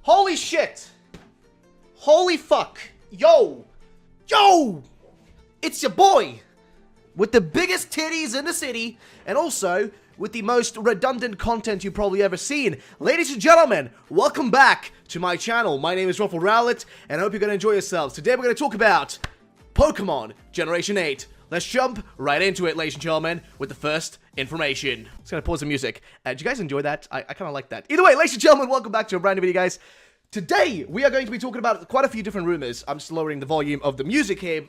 Holy shit! Holy fuck! Yo! Yo! It's your boy! With the biggest titties in the city, and also with the most redundant content you've probably ever seen. Ladies and gentlemen, welcome back to my channel. My name is RuffledRowlit, and I hope you're going to enjoy yourselves. Today we're going to talk about Pokemon Generation 8. Let's jump right into it, ladies and gentlemen, with the first information. I'm just going to pause the music. Did you guys enjoy that? I kind of like that. Either way, ladies and gentlemen, welcome back to a brand new video, guys. Today, we are going to be talking about quite a few different rumors. I'm just lowering the volume of the music here.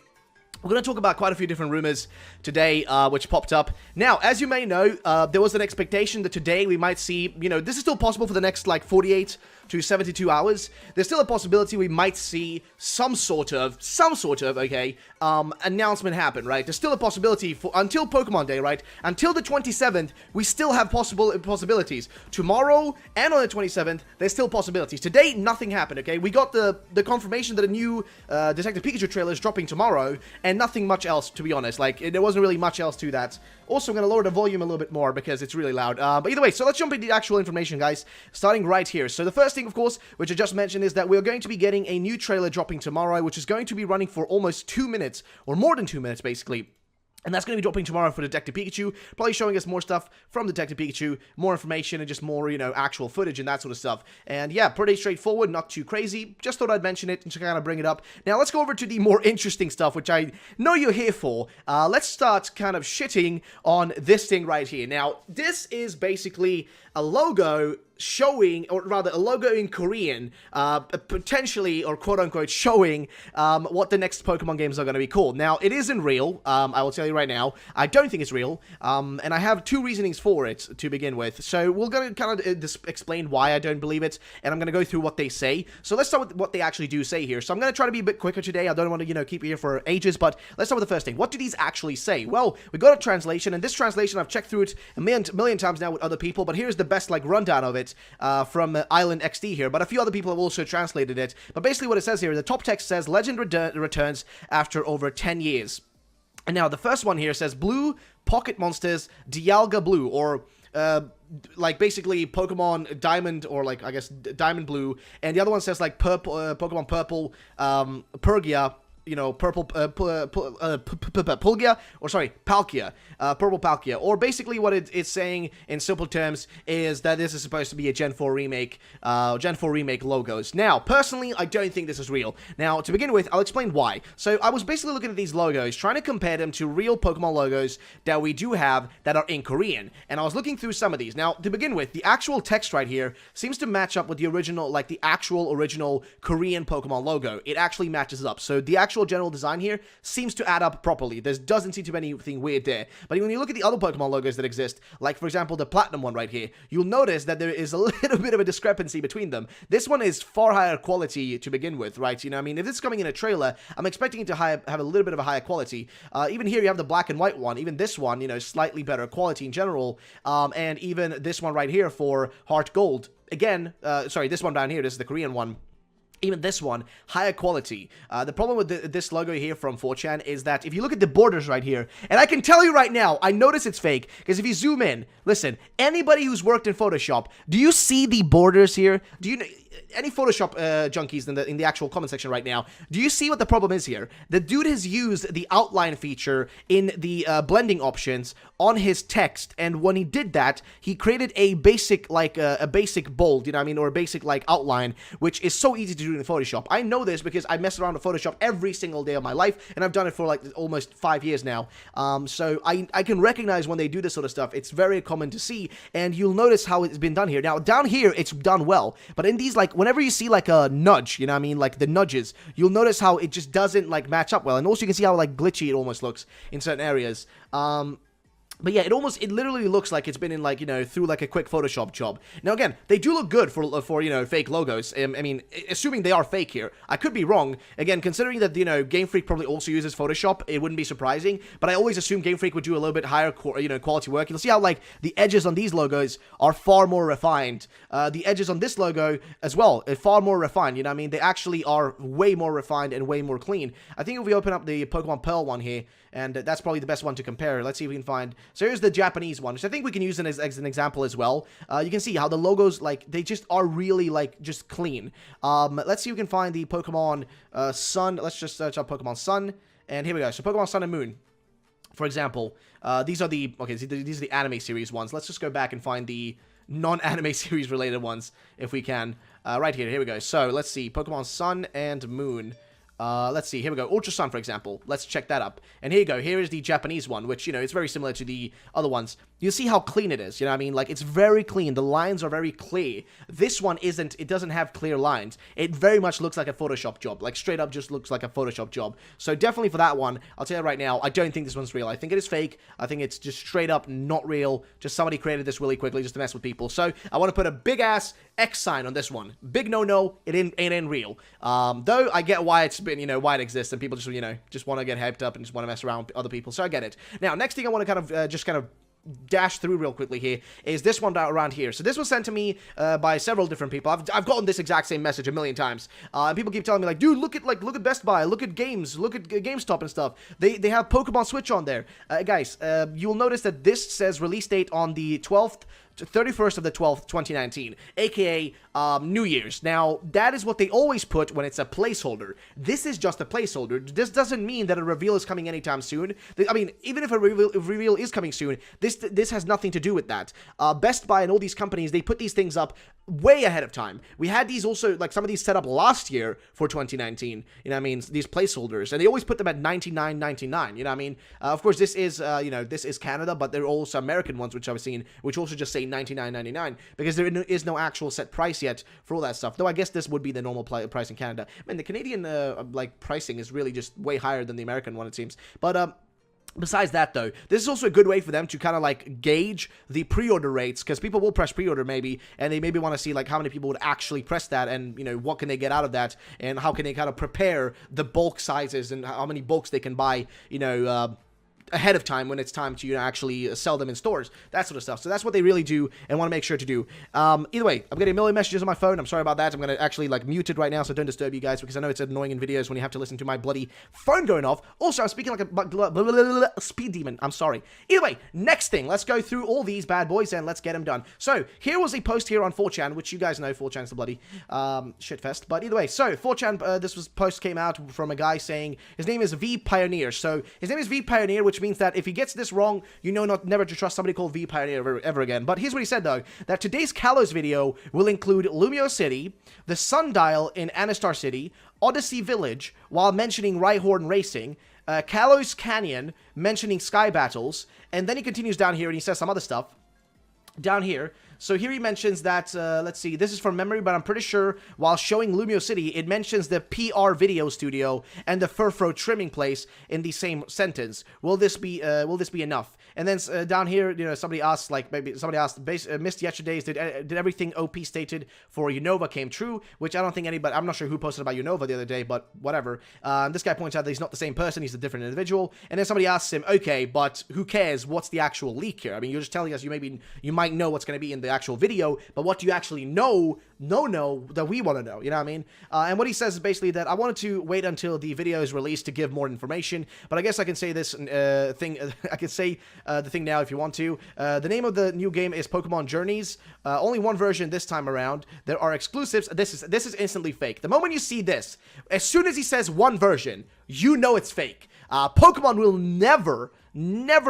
We're going to talk about quite a few different rumors today, which popped up. Now, as you may know, there was an expectation that today we might see, you know, this is still possible for the next, like, 48 to 72 hours. There's still a possibility we might see some sort of, okay, announcement happen, right? There's still a possibility for, until Pokemon Day, right? Until the 27th, we still have possibilities. Tomorrow and on the 27th, there's still possibilities. Today, nothing happened, okay? We got the confirmation that a new Detective Pikachu trailer is dropping tomorrow, and nothing much else, to be honest. Like, there wasn't really much else to that. Also, I'm going to lower the volume a little bit more because it's really loud. But either way, so let's jump into the actual information, guys, starting right here. So the first thing, of course, which I just mentioned, is that we're going to be getting a new trailer dropping tomorrow, which is going to be running for almost 2 minutes, or more than 2 minutes, basically. And that's going to be dropping tomorrow for Detective Pikachu, probably showing us more stuff from Detective Pikachu, more information and just more, you know, actual footage and that sort of stuff. And yeah, pretty straightforward, not too crazy. Just thought I'd mention it and to kind of bring it up. Now, let's go over to the more interesting stuff, which I know you're here for. Let's start kind of shitting on this thing right here. Now, this is basically a logo showing, or rather a logo in Korean, potentially, or quote-unquote, showing what the next Pokemon games are going to be called. Now, it isn't real, I will tell you right now. I don't think it's real, and I have two reasonings for it to begin with. So, we're going to kind of explain why I don't believe it, and I'm going to go through what they say. So, let's start with what they actually do say here. So, I'm going to try to be a bit quicker today. I don't want to, you know, keep you here for ages, but let's start with the first thing. What do these actually say? Well, we got a translation, and this translation, I've checked through it a million times now with other people, but here's the best, like, rundown of it from Island XD here, but a few other people have also translated it. But basically what it says here, the top text says, Legend returns after over 10 years. And now the first one here says, Blue Pocket Monsters Dialga Blue, or like basically Pokemon Diamond, or like, I guess, Diamond Blue. And the other one says like Purple, Pokemon Purple, Pergia, you know, Purple, Pulgia, or sorry, Palkia, Purple Palkia, or basically what it's saying in simple terms is that this is supposed to be a Gen 4 remake logos. Now, personally, I don't think this is real. Now, to begin with, I'll explain why. So, I was basically looking at these logos, trying to compare them to real Pokemon logos that we do have that are in Korean, and I was looking through some of these. Now, to begin with, the actual text right here seems to match up with the original, like the actual original Korean Pokemon logo. It actually matches up. So, the actual general design here seems to add up properly. There doesn't seem to be anything weird there. But when you look at the other Pokemon logos that exist, like for example the Platinum one right here, you'll notice that there is a little bit of a discrepancy between them. This one is far higher quality to begin with, right? You know, I mean, if it's coming in a trailer, I'm expecting it to have a little bit of a higher quality. Even here you have the black and white one. Even this one, you know, slightly better quality in general. And even this one right here for Heart Gold. Again, sorry, this one down here, this is the Korean one. Even this one, higher quality. The problem with this logo here from 4chan is that if you look at the borders right here, and I can tell you right now, I notice it's fake, because if you zoom in, listen, anybody who's worked in Photoshop, do you see the borders here? Do you any Photoshop junkies in the actual comment section right now, do you see what the problem is here? The dude has used the outline feature in the blending options on his text, and when he did that, he created a basic, like, a basic bold, you know what I mean, or a basic, like, outline, which is so easy to do in Photoshop. I know this because I mess around with Photoshop every single day of my life, and I've done it for, like, almost 5 years now. So I can recognize when they do this sort of stuff. It's very common to see, and you'll notice how it's been done here. Now, down here, it's done well, but in these, like, whenever you see, like, a nudge, you know what I mean, like, the nudges, you'll notice how it just doesn't, like, match up well, and also you can see how, like, glitchy it almost looks in certain areas. But yeah, it literally looks like it's been in, like, you know, through, like, a quick Photoshop job. Now, again, they do look good for you know, fake logos. I mean, assuming they are fake here. I could be wrong. Again, considering that, you know, Game Freak probably also uses Photoshop, it wouldn't be surprising. But I always assume Game Freak would do a little bit higher, you know, quality work. You'll see how, like, the edges on these logos are far more refined. The edges on this logo, as well, are far more refined. You know what I mean? They actually are way more refined and way more clean. I think if we open up the Pokemon Pearl one here, and that's probably the best one to compare. Let's see if we can find. So here's the Japanese one, which I think we can use as an example as well. You can see how the logos, like, they just are really, like, just clean. Let's see if we can find the Pokemon Sun. Let's just search up Pokemon Sun, and here we go. So Pokemon Sun and Moon, for example. These are the these are the anime series ones. Let's just go back and find the non-anime series related ones if we can. Right here we go. So let's see, Pokemon Sun and Moon. Let's see, here we go, Ultra Sun, for example. Let's check that up. And here you go, here is the Japanese one, which, you know, it's very similar to the other ones. You see how clean it is, you know what I mean? Like, it's very clean, the lines are very clear. This one isn't, it doesn't have clear lines. It very much looks like a Photoshop job, like, straight up just looks like a Photoshop job. So definitely for that one, I'll tell you right now, I don't think this one's real. I think it is fake. I think it's just straight up not real. Just somebody created this really quickly just to mess with people. So I want to put a big-ass X sign on this one. Big no-no, it ain't real. Though I get why it's been, you know, why it exists, and people just, you know, just want to get hyped up and just want to mess around with other people, so I get it. Now, next thing I want to kind of dash through real quickly here is this one around here. So this was sent to me by several different people. I've gotten this exact same message a million times. And people keep telling me, like, dude, look at Best Buy, look at games, look at GameStop and stuff. They have Pokemon Switch on there. Guys, you'll notice that this says release date on the 12th 31st of the 12th, 2019, aka New Year's. Now, that is what they always put when it's a placeholder. This is just a placeholder. This doesn't mean that a reveal is coming anytime soon. I mean, even if a reveal is coming soon, this has nothing to do with that. Best Buy and all these companies, they put these things up way ahead of time. We had these also, like, some of these set up last year for 2019, you know what I mean, these placeholders, and they always put them at $99.99, you know what I mean. Of course, this is, you know, this is Canada, but there are also American ones, which I've seen, which also just say $99.99, because there is no actual set price yet for all that stuff, though I guess this would be the normal price in Canada. I mean, the Canadian, like, pricing is really just way higher than the American one, it seems, but, besides that, though, this is also a good way for them to kind of, like, gauge the pre-order rates, because people will press pre-order, maybe, and they maybe want to see, like, how many people would actually press that, and, you know, what can they get out of that, and how can they kind of prepare the bulk sizes, and how many bulks they can buy, you know, ahead of time when it's time to, you know, actually sell them in stores, that sort of stuff. So that's what they really do and want to make sure to do. Either way, I'm getting a million messages on my phone. I'm sorry about that. I'm going to actually, like, mute it right now so don't disturb you guys, because I know it's annoying in videos when you have to listen to my bloody phone going off. Also, I'm speaking like a speed demon. I'm sorry. Either way, next thing, let's go through all these bad boys and let's get them done. So, here was a post here on 4chan, which you guys know 4chan's the bloody shitfest. But either way, so 4chan, this post came out from a guy saying his name is V Pioneer. So, his name is V Pioneer, which means that if he gets this wrong, you know never to trust somebody called V Pioneer ever again. But here's what he said, though, that today's Kalos video will include Lumio City, the Sundial in Anistar City, Odyssey Village, while mentioning Rhyhorn Racing, Kalos Canyon, mentioning Sky Battles, and then he continues down here and he says some other stuff down here. So here he mentions that, let's see, this is from memory, but I'm pretty sure while showing Lumio City, it mentions the PR video studio and the Furfro trimming place in the same sentence. Will this be enough? And then down here, you know, somebody asked, like, maybe somebody asked, missed yesterday's, did everything OP stated for Unova came true? Which I don't think anybody, I'm not sure who posted about Unova the other day, but whatever. This guy points out that he's not the same person, he's a different individual. And then somebody asks him, okay, but who cares? What's the actual leak here? I mean, you're just telling us you might know what's going to be in the actual video, but what do you actually know that we want to know, you know what I mean? And what he says is basically that I wanted to wait until the video is released to give more information, but I guess I can say this thing, I can say the thing now if you want to. The name of the new game is Pokemon Journeys. Only one version this time around. There are exclusives. This is instantly fake. The moment you see this, as soon as he says one version, you know it's fake. Pokemon will never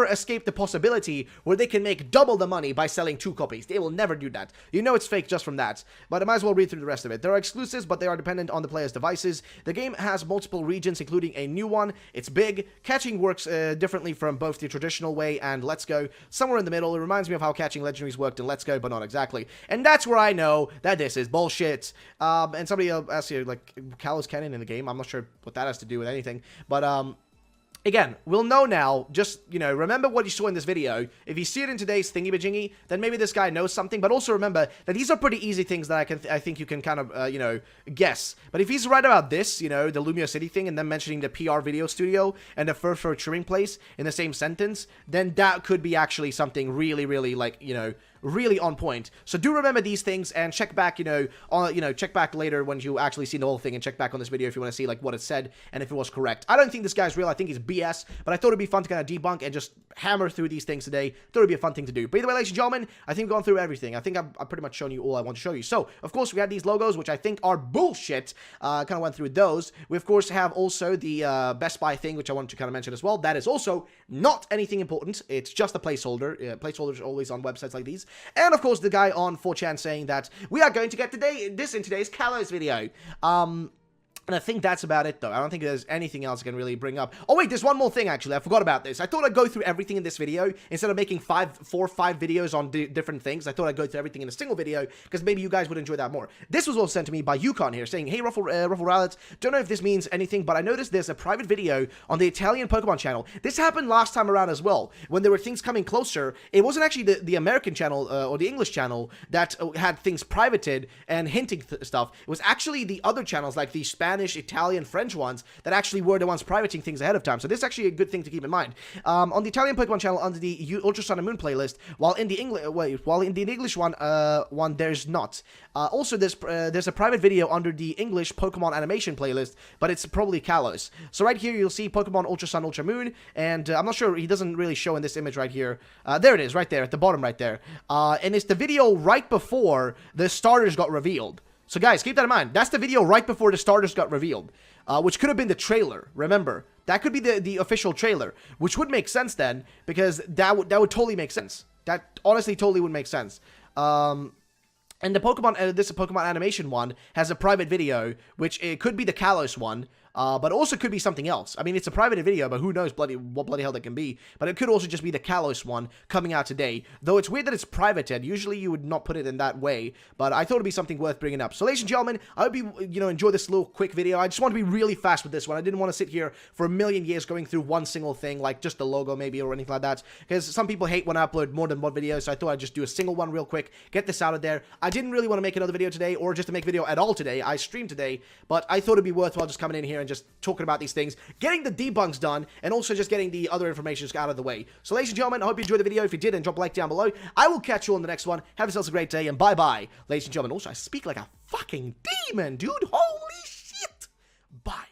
escape the possibility where they can make double the money by selling 2 copies. They will never do that. You know it's fake just from that. But I might as well read through the rest of it. There are exclusives, but they are dependent on the player's devices. The game has multiple regions, including a new one. It's big. Catching works differently from both the traditional way and Let's Go. Somewhere in the middle. It reminds me of how catching legendaries worked in Let's Go, but not exactly. And that's where I know that this is bullshit. And somebody asked you, like, Kalos Canyon in the game. I'm not sure what that has to do with anything. But, again, we'll know now, just, you know, remember what you saw in this video. If you see it in today's thingy-majingy, then maybe this guy knows something, but also remember that these are pretty easy things that I think you can kind of, you know, guess. But if he's right about this, you know, the Lumio City thing, and then mentioning the PR video studio and the Furfro trimming place in the same sentence, then that could be actually something really, really, like, you know, really on point. So do remember these things and check back, check back later when you actually see the whole thing and check back on this video if you want to see like what it said and if it was correct. I don't think this guy's real. I think he's BS, but I thought it'd be fun to kind of debunk and just hammer through these things today. Thought it'd be a fun thing to do. But either way, ladies and gentlemen, I think we've gone through everything. I think I've pretty much shown you all I want to show you. So, of course, we had these logos, which I think are bullshit. Kind of went through those. We, of course, have also the Best Buy thing, which I wanted to kind of mention as well. That is also not anything important. It's just a placeholder. Placeholders are always on websites like these. And, of course, the guy on 4chan saying that we are going to get this in today's Kalos video. And I think that's about it, though. I don't think there's anything else I can really bring up. Oh, wait, there's one more thing, actually. I forgot about this. I thought I'd go through everything in this video. Instead of making 4 or 5 videos on different things, I thought I'd go through everything in a single video, because maybe you guys would enjoy that more. This was also sent to me by Yukon here, saying, hey, RuffledRowlit, don't know if this means anything, but I noticed there's a private video on the Italian Pokemon channel. This happened last time around as well. When there were things coming closer, it wasn't actually the American channel or the English channel that had things privated and hinting stuff. It was actually the other channels, like the Spanish, Italian, French ones that actually were the ones privating things ahead of time. So this is actually a good thing to keep in mind. On the Italian Pokemon channel, under the Ultra Sun and Moon playlist, while in the English one there's not. Also, there's a private video under the English Pokemon animation playlist, but it's probably Kalos. So right here you'll see Pokemon Ultra Sun, Ultra Moon, and I'm not sure, he doesn't really show in this image right here. There it is, right there at the bottom, right there. And it's the video right before the starters got revealed. So guys, keep that in mind. That's the video right before the starters got revealed, which could have been the trailer. Remember, that could be the official trailer, which would make sense then, because that would totally make sense. That honestly totally would make sense. And the Pokemon, this Pokemon animation one has a private video, which it could be the Kalos one. But also could be something else. I mean, it's a private video, but who knows what bloody hell that can be. But it could also just be the Kalos one coming out today. Though it's weird that it's privated. Usually you would not put it in that way. But I thought it'd be something worth bringing up. So ladies and gentlemen, I hope you, enjoy this little quick video. I just want to be really fast with this one. I didn't want to sit here for a million years going through one single thing, like just the logo maybe or anything like that. Because some people hate when I upload more than one video. So I thought I'd just do a single one real quick. Get this out of there. I didn't really want to make another video today or just to make a video at all today. I streamed today. But I thought it'd be worthwhile just coming in here and just talking about these things, getting the debunks done, and also just getting the other information out of the way. So ladies and gentlemen, I hope you enjoyed the video. If you did, then drop a like down below. I will catch you on the next one. Have yourselves a great day, and bye-bye. Ladies and gentlemen, also, I speak like a fucking demon, dude. Holy shit. Bye.